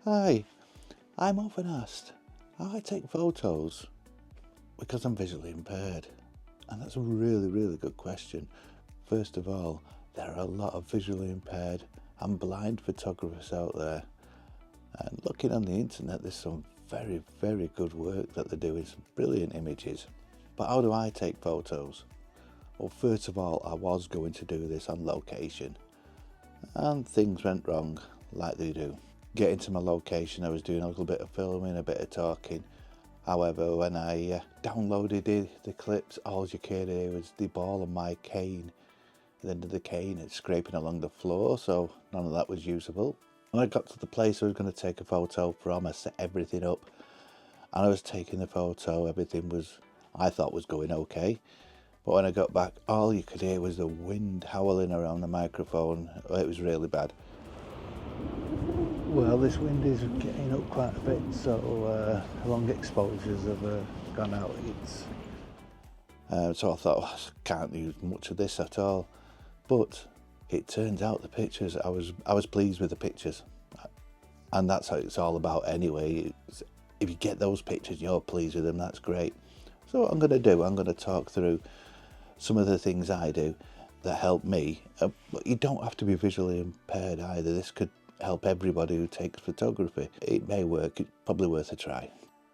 Hi, I'm often asked how I take photos because I'm visually impaired, and that's a really good question. First of all, there are a lot of visually impaired and blind photographers out there, and looking on the internet there's some very good work that they're doing, some brilliant images. But how do I take photos? Well, first of all, I was going to do this on location and things went wrong, like they do. Getting to my location, I was doing a little bit of filming, a bit of talking. However, when I downloaded the clips, all you could hear was the ball of my cane. The end of the cane, it's scraping along the floor, so none of that was usable. When I got to the place I was going to take a photo from, I set everything up and I was taking the photo. Everything was, I thought, was going okay. But when I got back, all you could hear was the wind howling around the microphone. It was really bad. Well, this wind is getting up quite a bit, so long exposures have gone out. So I thought, I can't use much of this at all. But it turns out the pictures, I was pleased with the pictures. And that's how it's all about anyway. If you get those pictures, you're pleased with them, that's great. So what I'm going to do, I'm going to talk through some of the things I do that help me. But you don't have to be visually impaired either. This could help everybody who takes photography. It may work, it's probably worth a try.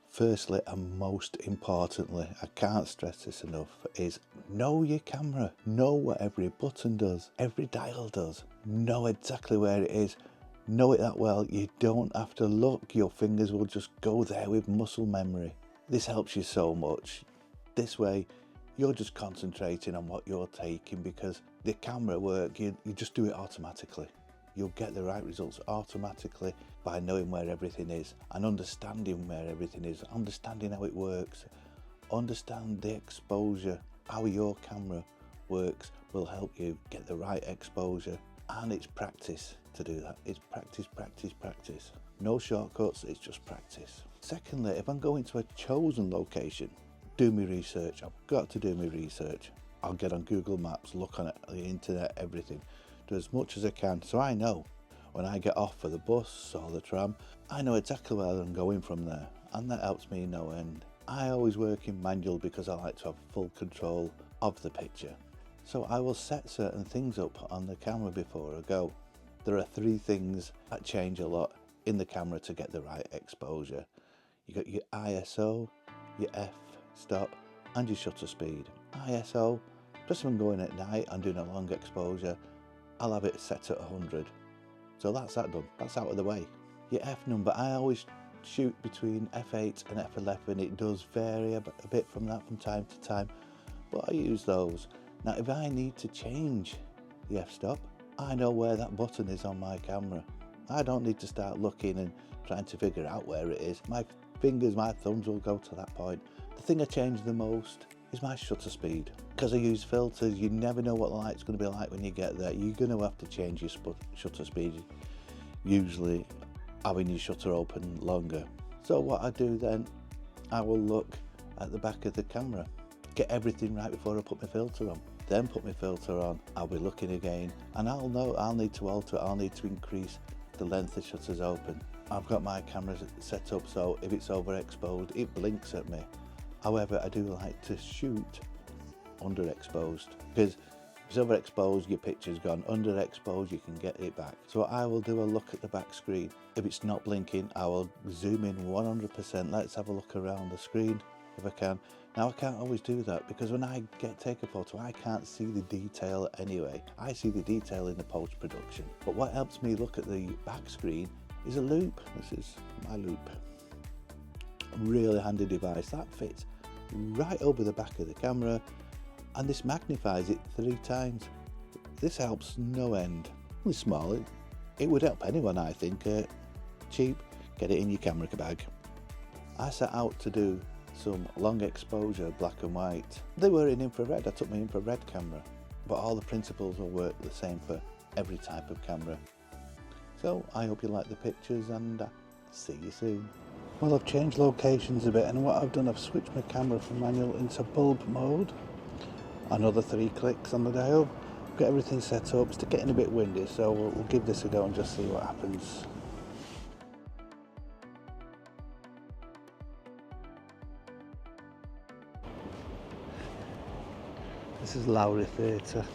Firstly, and most importantly, I can't stress this enough, is know your camera. Know what every button does, every dial does. Know exactly where it is. Know it that well, you don't have to look. Your fingers will just go there with muscle memory. This helps you so much. This way, you're just concentrating on what you're taking, because the camera work, you just do it automatically. You'll get the right results automatically by knowing where everything is and understanding where everything is, understanding how it works, understand the exposure. How your camera works will help you get the right exposure, and it's practice to do that. It's practice. No shortcuts, it's just practice. Secondly, if I'm going to a chosen location, do my research. I've got to do my research. I'll get on Google Maps, look on it, the internet, everything. Do as much as I can, so I know when I get off for the bus or the tram, I know exactly where I'm going from there, and that helps me no end. I always work in manual because I like to have full control of the picture. So I will set certain things up on the camera before I go. There are 3 things that change a lot in the camera to get the right exposure. You got your ISO, your f-stop, and your shutter speed. ISO, just when I'm going at night and doing a long exposure, I'll have it set at 100. So that's that done, that's out of the way. Your F number, I always shoot between f8 and f11. It does vary a bit from that from time to time, but I use those. Now if I need to change the f-stop, I know where that button is on my camera. I don't need to start looking and trying to figure out where it is. My fingers, my thumbs will go to that point. The thing I change the most is my shutter speed. Because I use filters, you never know what the light's going to be like when you get there. You're going to have to change your shutter speed, usually having your shutter open longer. So what I do then, I will look at the back of the camera, get everything right before I put my filter on. Then put my filter on, I'll be looking again, and I'll know I'll need to alter it, I'll need to increase the length the shutter's open. I've got my camera set up so if it's overexposed, it blinks at me. However, I do like to shoot underexposed, because if it's overexposed, your picture's gone. Underexposed, you can get it back. So I will do a look at the back screen. If it's not blinking, I will zoom in 100%. Let's have a look around the screen if I can. Now I can't always do that because when I take a photo, I can't see the detail anyway. I see the detail in the post-production. But what helps me look at the back screen is a loop. This is my loop. Really handy device that fits right over the back of the camera, and this magnifies it 3 times. This helps no end. It's small, it would help anyone, I think. Cheap, get it in your camera bag. I set out to do some long exposure black and white. They were in infrared. I took my infrared camera, but all the principles will work the same for every type of camera. So I hope you like the pictures, and see you soon. Well, I've changed locations a bit, and what I've done, I've switched my camera from manual into bulb mode. Another 3 clicks on the dial. Got everything set up. It's getting a bit windy, so we'll give this a go and just see what happens. This is Lowry Theatre.